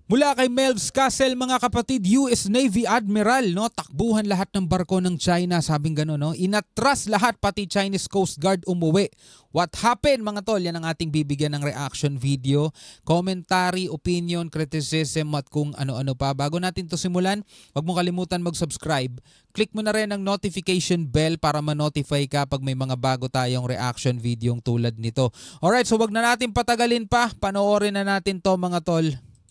Mula kay Melvs Castle, mga kapatid, US Navy Admiral, no, takbuhan lahat ng barko ng China, sabing gano'n, no? Inatras lahat, pati Chinese Coast Guard umuwi. What happened, mga tol? Yan ang ating bibigyan ng reaction video, commentary, opinion, criticism, at kung ano-ano pa. Bago natin to simulan, huwag mong kalimutan mag-subscribe. Click mo na rin ang notification bell para ma-notify ka pag may mga bago tayong reaction video tulad nito. Alright, so wag na natin patagalin pa. Panoorin na natin to, mga tol.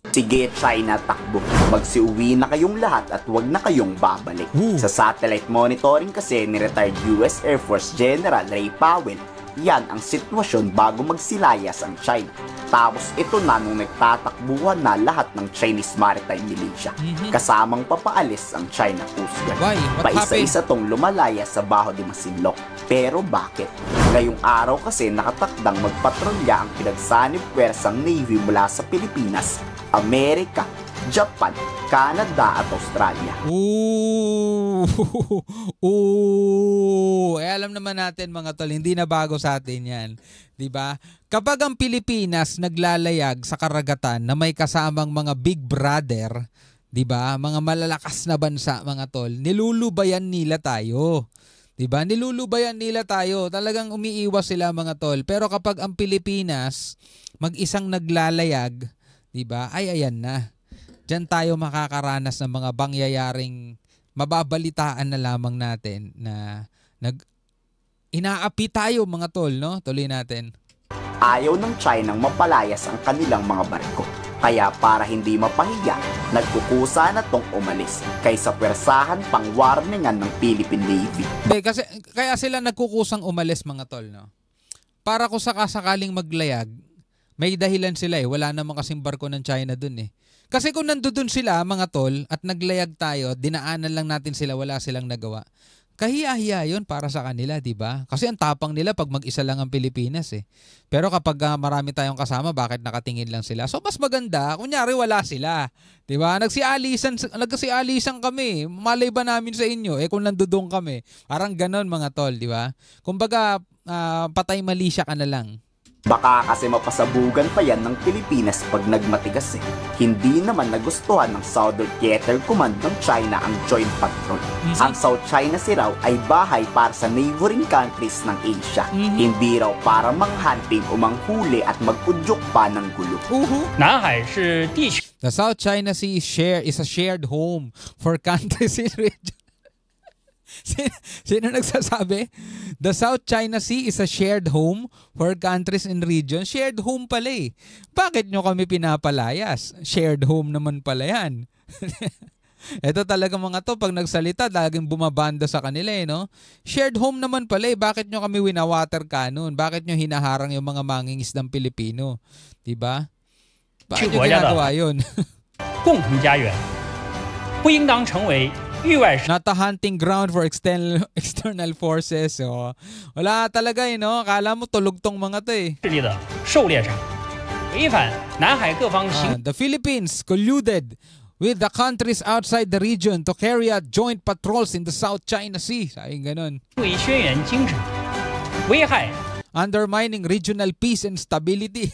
Sige, China, takbo. Magsiuwi na kayong lahat at huwag na kayong babalik. Sa satellite monitoring kasi ni retired US Air Force General Ray Powell, yan ang sitwasyon bago magsilayas ang China. Tapos ito na nung nagtatakbuhan na lahat ng Chinese Maritime Militia. Kasamang papaalis ang China Coast Guard. Paisa-isa tong lumalaya sa Baho de Masinloc. Pero bakit? Ngayong araw kasi nakatakdang magpatrolya ang pinagsanib pwersang Navy mula sa Pilipinas, Amerika, Japan, Canada at Australia. Alam naman natin, mga tol, hindi na bago sa atin yan. 'Di ba? Kapag ang Pilipinas naglalayag sa karagatan na may kasamang mga big brother, 'di ba? Mga malalakas na bansa, mga tol, nilulubayan nila tayo. 'Di ba? Nilulubayan nila tayo. Talagang umiiwas sila, mga tol. Pero kapag ang Pilipinas mag-isang naglalayag, 'di ba? Ay ayan na. Diyan tayo makakaranas ng mga bangyayaring mababalitaan na lamang natin na inaapi tayo, mga tol, no? Tuloy natin. Ayaw ng Chinang mapalayas ang kanilang mga barko. Kaya para hindi mapahiya, nagkukusa na tong umalis kaysa pwersahan pang warningan ng Philippine Navy. Kasi kaya sila nagkukusang umalis, mga tol, no? Para kung sakasakaling maglayag, may dahilan sila eh. Wala namang kasing barko ng China dun eh. Kasi kung nandoon sila, mga tol, at naglayag tayo, dinaanan lang natin sila, wala silang nagawa. Kahiya-hiya yun para sa kanila, di ba? Kasi ang tapang nila pag mag-isa lang ang Pilipinas eh. Pero kapag marami tayong kasama, bakit nakatingin lang sila? So mas maganda, kunyari wala sila. Di ba? Nagsialisan kami. Malay ba namin sa inyo? Eh kung nandoon kami. Parang ganon, mga tol, di ba? Kumbaga, patay malisya ka na lang. Baka kasi mapasabugan pa yan ng Pilipinas pag nagmatigas eh. Hindi naman nagustuhan ng Southern Theater Command ng China ang joint patrol. Ang South China Sea raw ay bahay para sa neighboring countries ng Asia. Hindi raw para manghunting o manghuli at mag-udyok pa ng gulo. The South China Sea is a shared home for countries in region. Sino nagsasabi? The South China Sea is a shared home for countries in region. Shared home pala eh. Bakit nyo kami pinapalayas? Shared home naman pala yan. Ito talaga, mga to, pag nagsalita, laging bumabanda sa kanila eh, no? Shared home naman pala eh. Bakit nyo kami winawater cannon? Bakit nyo hinaharang yung mga mangingisdang Pilipino? Diba? Bakit nyo ginagawa yun? Not a hunting ground for external forces. So, wala talaga eh, no? Akala mo tulog tong mga to eh. The Philippines colluded with the countries outside the region to carry out joint patrols in the South China Sea. Sayang ganun. Undermining regional peace and stability.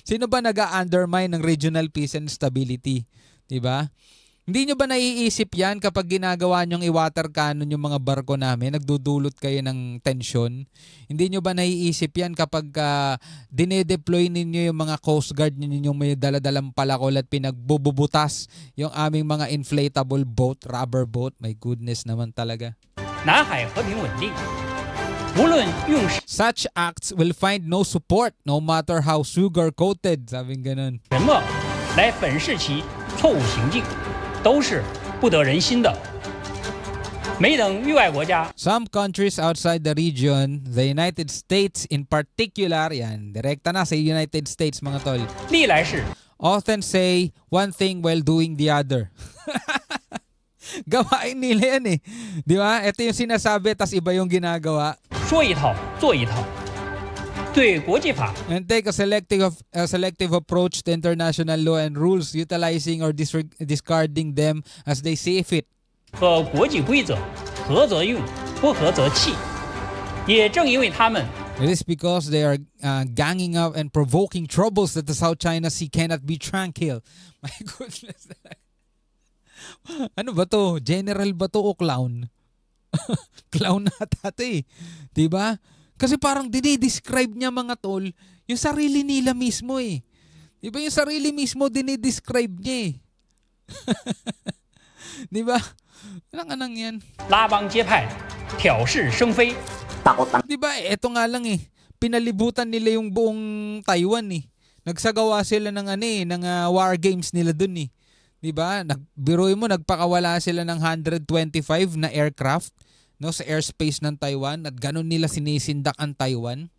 Sino ba nag-undermine ng regional peace and stability? Diba? Hindi nyo ba naiisip yan kapag ginagawa nyong i-water cannon yung mga barko namin? Nagdudulot kayo ng tensyon? Hindi nyo ba naiisip yan kapag dinedeploy ninyo yung mga Coast Guard ninyo may daladalang palakol at pinagbububutas yung aming mga inflatable boat, rubber boat? My goodness naman talaga. Such acts will find no support no matter how sugar-coated. Sabing ganun. Some countries outside the region, the United States in particular, yan, direkta na sa United States, mga tol, often say one thing while doing the other. Gawain nila yan eh. Di ba? Ito yung sinasabi, tas iba yung ginagawa. And take a selective approach to international law and rules, utilizing or discarding them as they see fit. It is because they are ganging up and provoking troubles that the South China Sea cannot be tranquil. My goodness. Ano ba to? General ba to o clown? Clown nata ito eh. Diba? Kasi parang dinidescribe niya mga tol, yung sarili nila mismo eh. Diba yung sarili mismo dinidescribe niya eh. Diba? Anong yan? Labang Jiepai, 挑事生非. Takot ang Diba, eto nga lang eh. Pinalibutan nila yung buong Taiwan eh. Nagsagawa sila ng war games nila dun eh. Diba? Biruin mo, nagpakawala sila ng 125 na aircraft no, sa airspace ng Taiwan at ganun nila sinisindak ang Taiwan.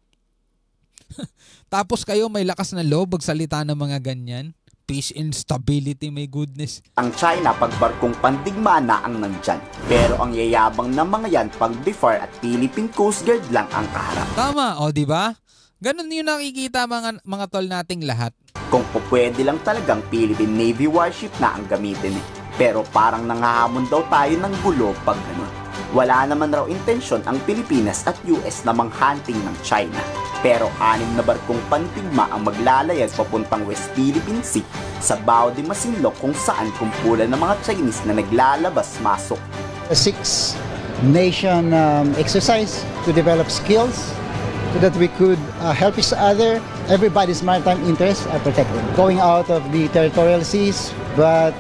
Tapos kayo may lakas na loob magsalita ng mga ganyan. Peace and stability, my goodness. ang China pag barkong pandigmaan na ang nandyan. Pero ang yayabang ng mga yan pag BIFAR at Philippine Coast Guard lang ang kaharap. Tama, o diba? Ganun yung nakikita mga tol nating lahat. Kung pwede lang talagang Philippine Navy warship na ang gamitin eh. Pero parang nangahamon daw tayo ng gulo pag ganun. Wala naman raw intensyon ang Pilipinas at US na manghunting ng China. Pero 6 na barkong pandigma ang maglalayag papuntang West Philippine Sea sa Bao de Masinloc kung saan kumpulan ng mga Chinese na naglalabas-masok. A 6-nation exercise to develop skills so that we could help each other. Everybody's maritime interests are protected. Going out of the territorial seas, but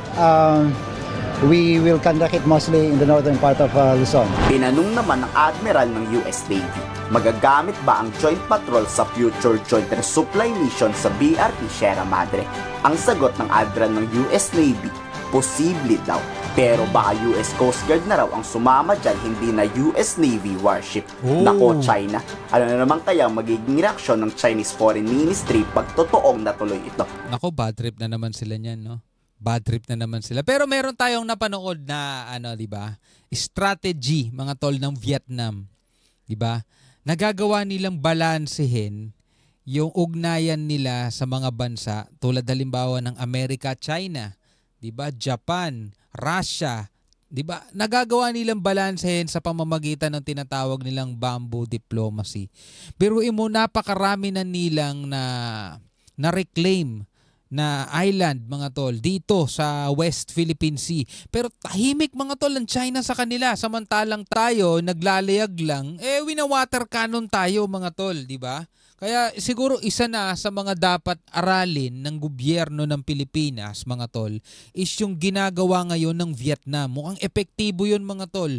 we will conduct it mostly in the northern part of Luzon. Tinanong naman ng Admiral ng US Navy, magagamit ba ang joint patrol sa future joint resupply mission sa BRP Sierra Madre? Ang sagot ng Admiral ng US Navy, posible daw. Pero baka US Coast Guard na raw ang sumama dyan, hindi na US Navy warship. Nako China, ano na naman kaya magiging reaksyon ng Chinese Foreign Ministry pag totoong natuloy ito? Nako, bad trip na naman sila niyan, no? Bad trip na naman sila. Pero meron tayong napanood na di ba? Strategy mga tol ng Vietnam, di ba? Nagagawa nilang balansehin yung ugnayan nila sa mga bansa tulad halimbawa ng Amerika, China, di ba? Japan, Russia, di ba? Nagagawa nilang balansehin sa pamamagitan ng tinatawag nilang bamboo diplomacy. Pero napakarami na nilang na reclaim na island mga tol dito sa West Philippine Sea. Pero tahimik mga tol ang China sa kanila, samantalang tayo naglalayag lang, wina-water cannon tayo mga tol, di ba? Kaya siguro isa na sa mga dapat aralin ng gobyerno ng Pilipinas mga tol is yung ginagawa ngayon ng Vietnam. Mukhang epektibo yun mga tol.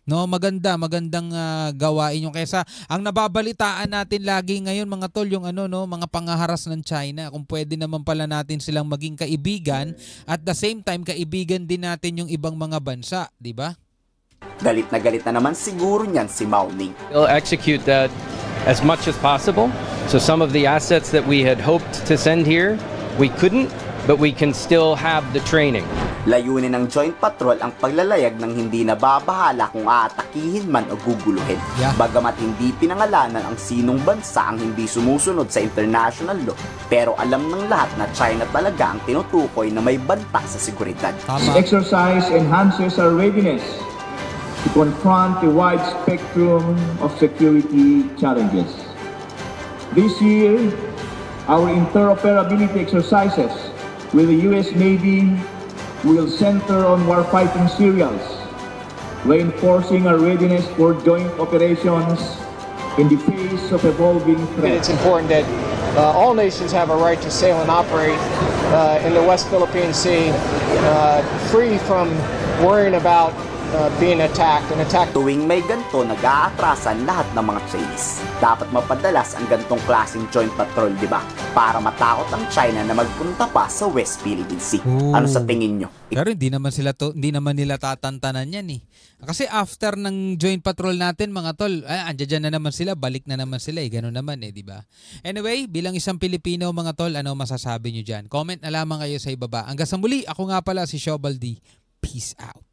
No, magandang gawain yung kaysa ang nababalitaan natin lagi ngayon mga tol yung mga pangaharas ng China, kung pwede naman pala natin silang maging kaibigan at the same time kaibigan din natin yung ibang mga bansa, di ba? Galit na naman siguro niyan si Mao Ning. We'll execute that as much as possible. So some of the assets that we had hoped to send here, we couldn't, but we can still have the training. Layunin ng Joint Patrol ang paglalayag ng hindi nababahala kung aatakihin man o guguluhin. Yeah. Bagamat hindi pinangalanan ang sinong bansa ang hindi sumusunod sa international law, pero alam ng lahat na China talaga ang tinutukoy na may banta sa seguridad. This exercise enhances our readiness to confront a wide spectrum of security challenges. This year, our interoperability exercises with the U.S. Navy will center on warfighting serials, reinforcing our readiness for joint operations in the face of evolving threats. It's important that all nations have a right to sail and operate in the West Philippine Sea, free from worrying about being attacked. Tuwing may ganito, nag-aatrasan lahat ng mga Chinese. Dapat mapadalas ang gantong klaseng joint patrol, di ba? Para matakot ang China na magpunta pa sa West Philippine Sea. Ano sa tingin nyo? Pero hindi naman nila tatantanan yan eh. Kasi after ng joint patrol natin mga tol, andyan na naman sila, balik na naman sila eh. Ganun naman eh, di ba? Anyway, bilang isang Pilipino mga tol, ano masasabi nyo dyan? Comment na lamang kayo sa ibaba. Hanggang sa muli, ako nga pala si Shobaldi. Peace out.